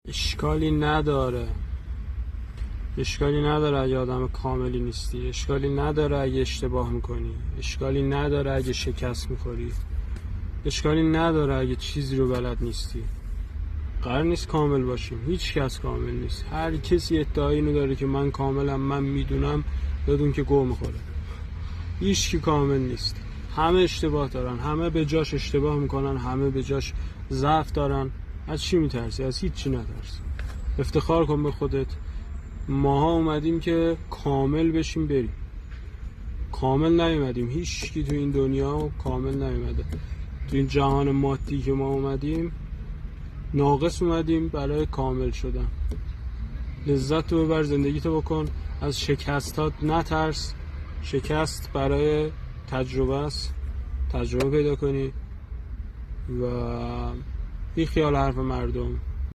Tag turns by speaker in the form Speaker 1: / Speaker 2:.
Speaker 1: اشکالی نداره اگه آدم کاملی نیستی، اشکالی نداره اگه اشتباه میکنی، اشکالی نداره اگه شکست میخوری، اشکالی نداره اگه چیزی رو بلد نیستی. قرار نیست کامل باشیم، هیچ کس کامل نیست. هر کسی ادعای اینو داره که من کاملم، من میدونم، بدون که گوه میخوره. هیچ کی کامل نیست، همه اشتباه دارن، همه به جاش اشتباه میکنن، همه به جاش ضعف دارن. از چی میترسی؟ از هیچ چی نترس، افتخار کن به خودت. ماها اومدیم که کامل بشیم بریم، کامل نیومدیم. هیچ کی تو این دنیا کامل نیومده. تو این جهان مادی که ما اومدیم ناقص اومدیم برای کامل شدن. لذت رو ببر، زندگیتو بکن، از شکستات نترس. شکست برای تجربه است، تجربه پیدا کنی و بی خیال حرف مردم.